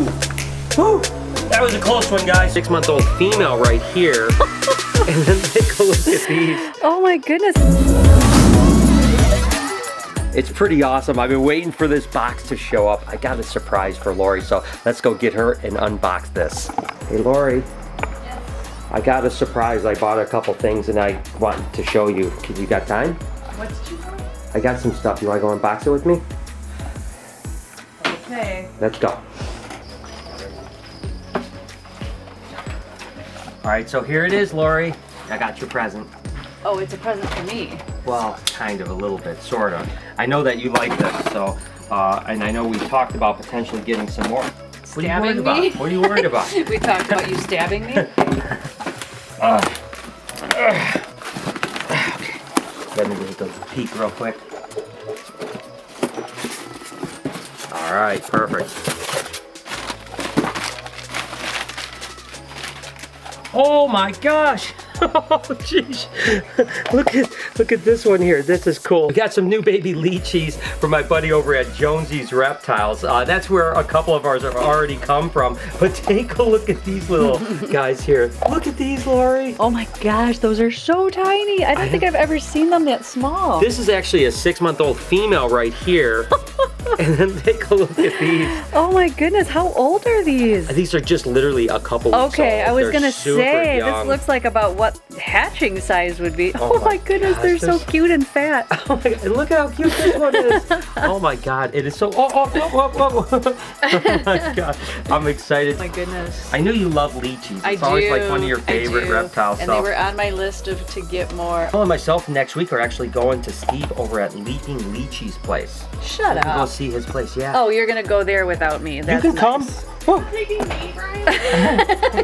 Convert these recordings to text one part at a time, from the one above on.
Woo! Woo! That was a close one, guys. 6-month-old female right here. And then take a look at these. Oh my goodness. It's pretty awesome. I've been waiting for this box to show up. I got a surprise for Lori, so let's go get her and unbox this. Hey, Lori. Yes. I got a surprise. I bought a couple things and I wanted to show you. You got time? What did you buy? I got some stuff. You want to go unbox it with me? Okay. Let's go. All right, so here it is, Lori. I got your present. Oh, it's a present for me. Well, kind of, a little bit, sort of. I know that you like this, so, and I know we talked about potentially getting some more. What are you worried about? What are you worried about? We talked about you stabbing me. Okay. Let me just go peek real quick. All right, perfect. Oh my gosh! Oh jeez! Look at this one here. This is cool. We got some new baby lychees from my buddy over at Jonesy's Reptiles. That's where a couple of ours have already come from. But take a look at these little guys here. Look at these, Lori. Oh my gosh, those are so tiny. I don't think I've ever seen them that small. This is actually a 6-month-old female right here. And then take a look at these. Oh my goodness, how old are these? These are just literally a couple weeks old. Okay, I was They're gonna super say, young. this looks like about what hatching size would be. Oh my goodness, gosh, they're so cute and fat. Oh my God, and look how cute this one is. Oh my God, it is so, oh my God, I'm excited. Oh my goodness. I knew you love lychees. I It's always do, like one of your favorite reptiles. And so. they were on my list to get more. Paul and myself next week are actually going to Steve over at Leaping Lychee's place. Shut We're gonna go up. see his place, yeah. Oh, you're gonna go there without me. That's you can come. nice. Whoa.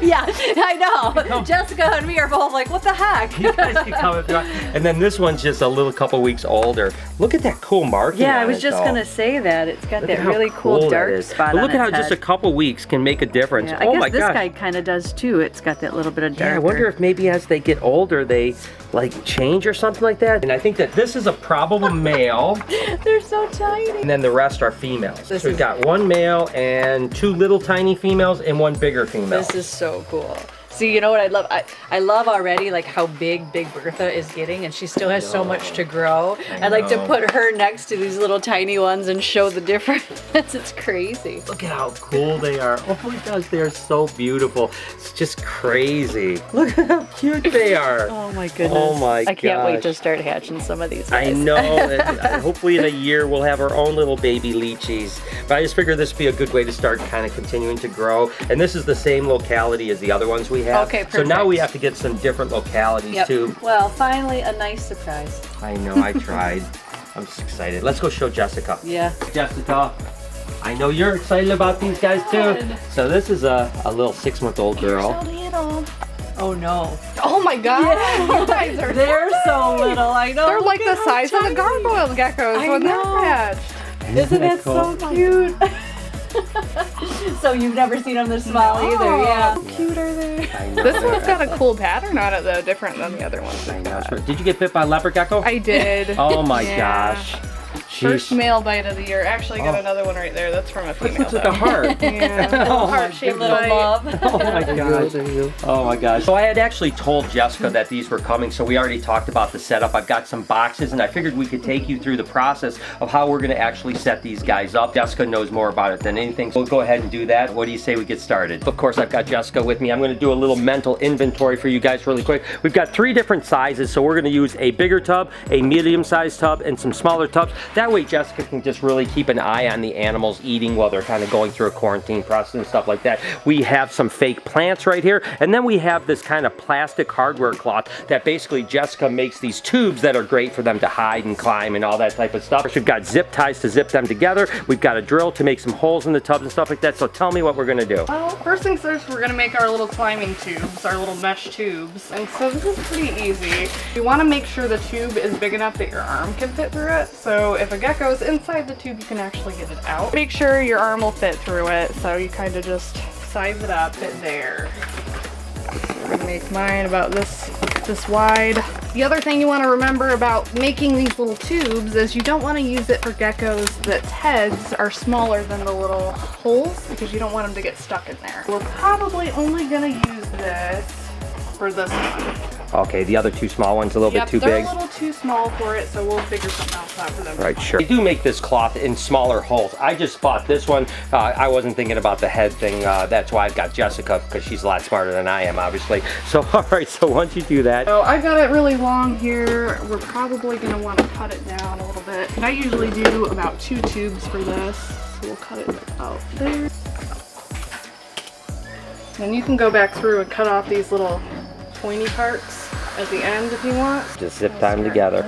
Yeah, I know. Jessica and me are both like, what the heck? You guys can come if you want. And then this one's just a little couple weeks older. Look at that cool marking. Yeah, I on was it, just though. gonna say that. It's got Look that at how really cool that dark is. spot But on look at how its just a head. couple weeks can make a difference. Yeah, Oh I guess my this gosh. guy kind of does too. It's got that little bit of darker. Yeah, I wonder if maybe as they get older, they like change or something like that. And I think that this is a probable male. They're so tiny. And then the rest are females. This So we've is- got one male and 2 little tiny females and 1 bigger female. This is so cool. See, you know what I love? I love already like how big Bertha is getting, and she still has so much to grow. I'd like to know. put her next to these little tiny ones and show the difference. It's crazy. Look at how cool they are. Oh my gosh, they are so beautiful. It's just crazy. Look at how cute they are. Oh my goodness. Oh my I can't wait to gosh. start hatching some of these I guys. know. And hopefully in a year we'll have our own little baby lychees. But I just figured this would be a good way to start kind of continuing to grow. And this is the same locality as the other ones we have. Okay, So now perfect. we have to get some different localities Yep. too. Well, finally a nice surprise. I know, I tried. I'm just excited. Let's go show Jessica. Yeah. Jessica, I know you're excited about these guys too. So this is a little 6-month-old girl. So little. Oh no. Oh my god! You guys are They're so little. I know. They're Look like at the how size of the tiny. gargoyle geckos I when they're know. hatched. Isn't that cool? so cute? So you've never seen them this small either, yeah. How cute are they? I know. This one's got a cool pattern on it though, different than the other ones. I know. Did you get bit by a leopard gecko? I did. Oh my Yeah. gosh. First Jeez. male bite of the year. Actually, got Oh. another one right there. That's from a female. Looks like a heart. Yeah. Oh my Heart-shaped Little bite. love. Oh my gosh. Oh my gosh. So I had actually told Jessica that these were coming, so we already talked about the setup. I've got some boxes and I figured we could take you through the process of how we're gonna actually set these guys up. Jessica knows more about it than anything, so we'll go ahead and do that. What do you say we get started? Of course, I've got Jessica with me. I'm gonna do a little mental inventory for you guys really quick. We've got 3 different sizes, so we're gonna use a bigger tub, a medium-sized tub, and some smaller tubs. That way Jessica can just really keep an eye on the animals eating while they're kind of going through a quarantine process and stuff like that. We have some fake plants right here, and then we have this kind of plastic hardware cloth that basically Jessica makes these tubes that are great for them to hide and climb and all that type of stuff. We've got zip ties to zip them together. We've got a drill to make some holes in the tubs and stuff like that. So tell me what we're gonna do. Well, first things first, we're gonna make our little climbing tubes, our little mesh tubes. And so this is pretty easy. You wanna make sure the tube is big enough that your arm can fit through it. So if a gecko is inside the tube, you can actually get it out. Make sure your arm will fit through it. So you kind of just size it up, fit there. So I'm gonna make mine about this this wide. The other thing you want to remember about making these little tubes is you don't want to use it for geckos that heads are smaller than the little holes because you don't want them to get stuck in there. We're probably only going to use this for this one. Okay, the other two small ones a little bit too big. They're a little too small for it, so we'll figure something else out for them. Right, sure. They do make this cloth in smaller holes. I just bought this one. I wasn't thinking about the head thing. That's why I've got Jessica, because she's a lot smarter than I am, obviously. So, all right, so once you do that. So I've got it really long here. We're probably going to want to cut it down a little bit. I usually do about 2 tubes for this. So we'll cut it out there. Then you can go back through and cut off these little pointy parts at the end if you want. Just zip time together.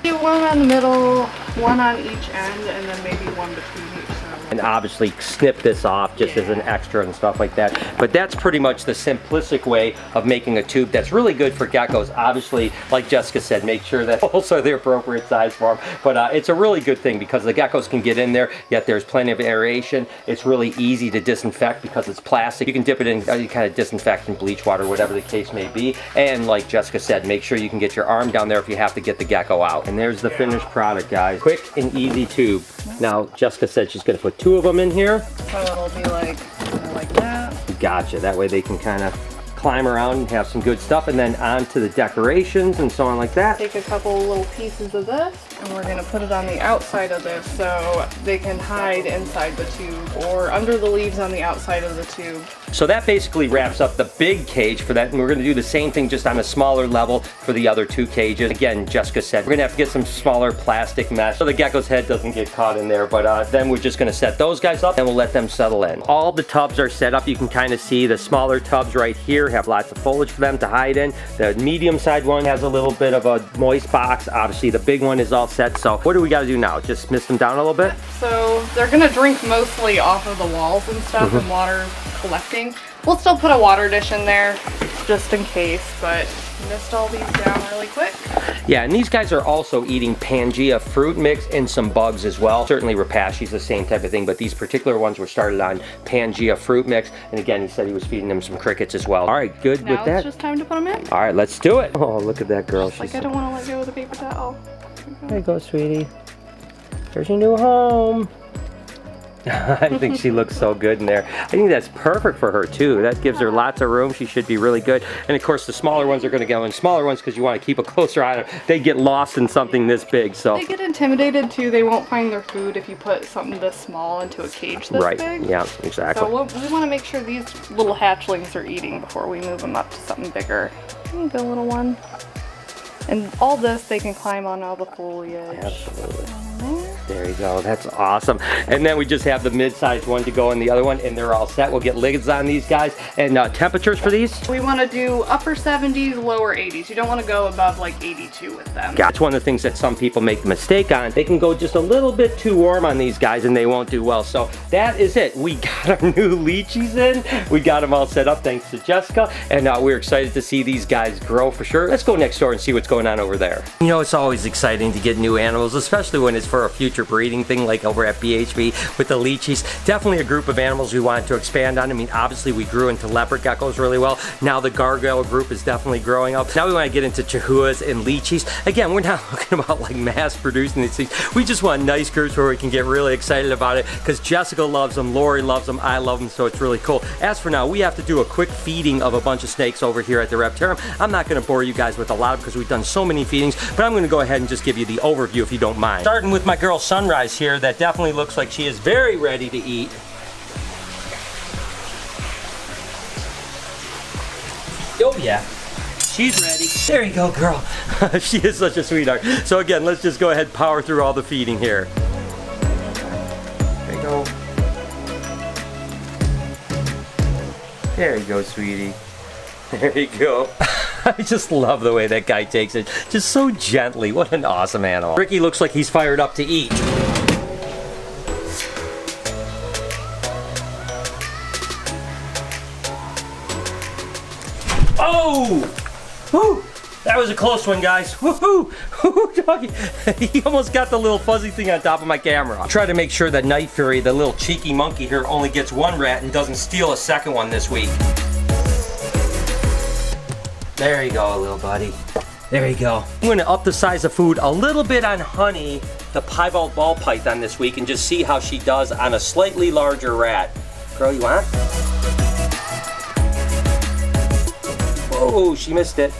Do one on the middle, one on each end, and then maybe one between each. And obviously snip this off just as an extra and stuff like that. But that's pretty much the simplistic way of making a tube that's really good for geckos. Obviously, like Jessica said, make sure that holes are the appropriate size for them. But it's a really good thing because the geckos can get in there, yet there's plenty of aeration. It's really easy to disinfect because it's plastic. You can dip it in, you kind of disinfect in bleach water, whatever the case may be. And like Jessica said, make sure you can get your arm down there if you have to get the gecko out. And there's the finished product, guys. Quick and easy tube. Now, Jessica said she's going to put 2 of them in here. So it'll be like that. Gotcha. That way they can kind of climb around and have some good stuff, and then on to the decorations and so on like that. Take a couple little pieces of this and we're going to put it on the outside of this so they can hide inside the tube or under the leaves on the outside of the tube. So that basically wraps up the big cage for that, and we're going to do the same thing just on a smaller level for the other 2 cages. Again, Jessica said we're going to have to get some smaller plastic mesh so the gecko's head doesn't get caught in there, but then we're just going to set those guys up and we'll let them settle in. All the tubs are set up. You can kind of see the smaller tubs right here have lots of foliage for them to hide in. The medium side one has a little bit of a moist box. Obviously the big one is all set. So what do we got to do now? Just mist them down a little bit? So they're going to drink mostly off of the walls and stuff and water collecting. We'll still put a water dish in there just in case, but mist all these down really quick. Yeah, and these guys are also eating Pangea fruit mix and some bugs as well. Certainly Rapashi's the same type of thing, but these particular ones were started on Pangea fruit mix. And again, he said he was feeding them some crickets as well. All right, good with that. Now it's just time to put them in. All right, let's do it. Oh, look at that girl. Like I don't want to let go of the paper towel. There you go, sweetie. There's your new home. I think she looks so good in there. I think that's perfect for her too. That gives her lots of room. She should be really good. And of course the smaller ones are going to go in smaller ones because you want to keep a closer eye on them. They get lost in something this big. So they get intimidated too. They won't find their food if you put something this small into a cage this right. big. Yeah, exactly. So we want to make sure these little hatchlings are eating before we move them up to something bigger. There you go, little one. And all this, they can climb on all the foliage. Absolutely. There you go. That's awesome. And then we just have the mid-sized one to go in the other one, and they're all set. We'll get lids on these guys. And temperatures for these? We want to do upper 70s, lower 80s. You don't want to go above like 82 with them. That's one of the things that some people make the mistake on. They can go just a little bit too warm on these guys and they won't do well. So that is it. We got our new Leachies in. We got them all set up thanks to Jessica. And we're excited to see these guys grow for sure. Let's go next door and see what's going on over there. You know, it's always exciting to get new animals, especially when it's for a future breeding thing like over at BHB with the Leachies. Definitely a group of animals we wanted to expand on. I mean, obviously we grew into leopard geckos really well. Now the gargoyle group is definitely growing up. Now we want to get into chihuahuas and Leachies. Again, we're not looking about like mass producing these things. We just want nice groups where we can get really excited about it because Jessica loves them, Lori loves them, I love them, so it's really cool. As for now, we have to do a quick feeding of a bunch of snakes over here at the Reptarium. I'm not going to bore you guys with a lot because we've done so many feedings, but I'm going to go ahead and just give you the overview if you don't mind. Starting with my girl Sunrise here, that definitely looks like she is very ready to eat. Oh yeah, she's ready. There you go, girl. She is such a sweetheart. So again, let's just go ahead and power through all the feeding here. There you go. There you go, sweetie. There you go. I just love the way that guy takes it. Just so gently. What an awesome animal. Ricky looks like he's fired up to eat. Oh! Woo! That was a close one, guys. Woohoo! Woohoo, doggy! He almost got the little fuzzy thing on top of my camera. I'll try to make sure that Night Fury, the little cheeky monkey here, only gets one rat and doesn't steal a second one this week. There you go, little buddy. There you go. I'm gonna up the size of food a little bit on Honey, the piebald ball python this week, and just see how she does on a slightly larger rat. Girl, you want? Whoa, she missed it.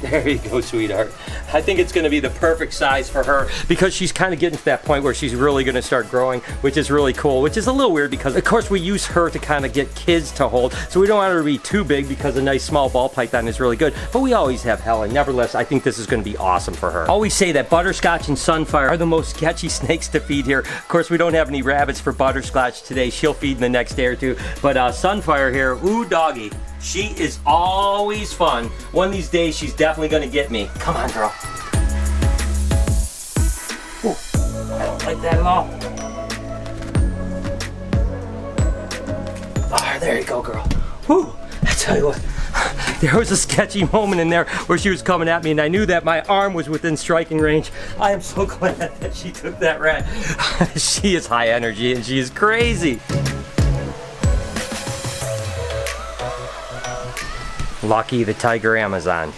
There you go, sweetheart. I think it's gonna be the perfect size for her because she's kind of getting to that point where she's really gonna start growing, which is really cool, which is a little weird because of course we use her to kind of get kids to hold. So we don't want her to be too big because a nice small ball python is really good, but we always have Helen. Nevertheless, I think this is gonna be awesome for her. Always say that butterscotch and sunfire are the most sketchy snakes to feed here. Of course, we don't have any rabbits for butterscotch today. She'll feed in the next day or two, but sunfire here, ooh doggy. She is always fun. One of these days, she's definitely gonna get me. Come on, girl. Ooh, I don't like that at all. Oh, there you go, girl. Whew, I tell you what, there was a sketchy moment in there where she was coming at me and I knew that my arm was within striking range. I am so glad that she took that rat. She is high energy and she is crazy. Lucky the tiger Amazon.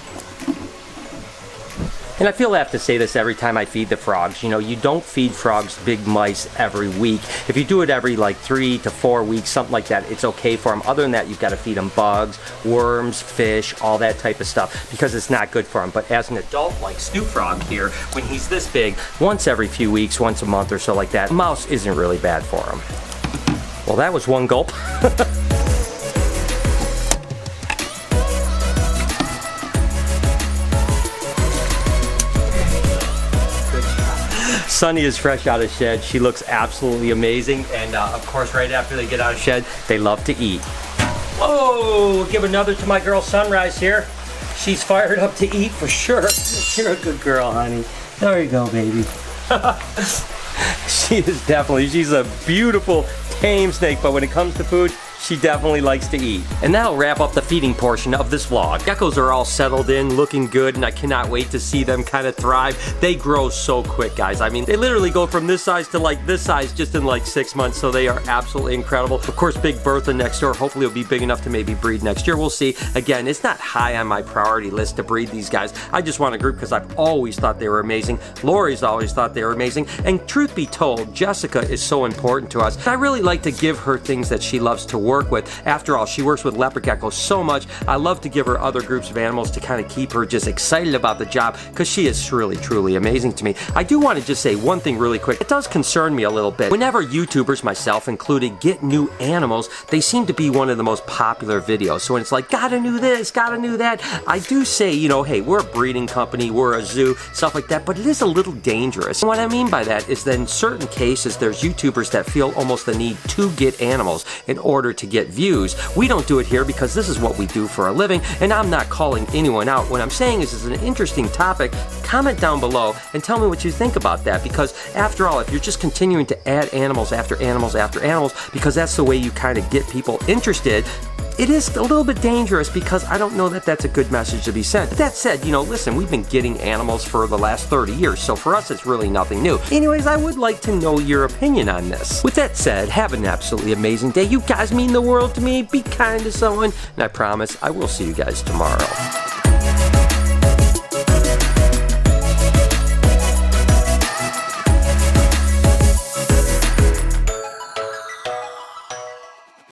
And I feel I have to say this every time I feed the frogs. You know, you don't feed frogs big mice every week. If you do it every like 3 to 4 weeks, something like that, it's okay for them. Other than that, you've got to feed them bugs, worms, fish, all that type of stuff because it's not good for them. But as an adult like Snoop Frog here, when he's this big, once every few weeks, once a month or so like that, mouse isn't really bad for him. Well, that was one gulp. Sunny is fresh out of shed. She looks absolutely amazing. And of course, right after they get out of shed, they love to eat. Whoa, we'll give another to my girl Sunrise here. She's fired up to eat for sure. You're a good girl, honey. There you go, baby. She is definitely, she's a beautiful, tame snake, but when it comes to food, she definitely likes to eat. And that'll wrap up the feeding portion of this vlog. Geckos are all settled in, looking good, and I cannot wait to see them kind of thrive. They grow so quick, guys. I mean, they literally go from this size to like this size just in like 6 months, so they are absolutely incredible. Of course, Big Bertha next door, hopefully it'll be big enough to maybe breed next year. We'll see. Again, it's not high on my priority list to breed these guys. I just want a group because I've always thought they were amazing. Lori's always thought they were amazing. And truth be told, Jessica is so important to us. I really like to give her things that she loves to work with. After all, she works with leopard geckos so much. I love to give her other groups of animals to kind of keep her just excited about the job because she is really, truly amazing to me. I do want to just say one thing really quick. It does concern me a little bit. Whenever YouTubers, myself included, get new animals, they seem to be one of the most popular videos. So when it's like, gotta do this, gotta do that, I do say, you know, hey, we're a breeding company, we're a zoo, stuff like that, but it is a little dangerous. And what I mean by that is that in certain cases, there's YouTubers that feel almost the need to get animals in order to get views. We don't do it here because this is what we do for a living, and I'm not calling anyone out. What I'm saying is it's an interesting topic. Comment down below and tell me what you think about that, because after all, if you're just continuing to add animals after animals after animals because that's the way you kind of get people interested, it is a little bit dangerous because I don't know that that's a good message to be sent. But that said, you know, listen, we've been getting animals for the last 30 years, so for us, it's really nothing new. Anyways, I would like to know your opinion on this. With that said, have an absolutely amazing day. You guys mean the world to me. Be kind to someone, and I promise I will see you guys tomorrow.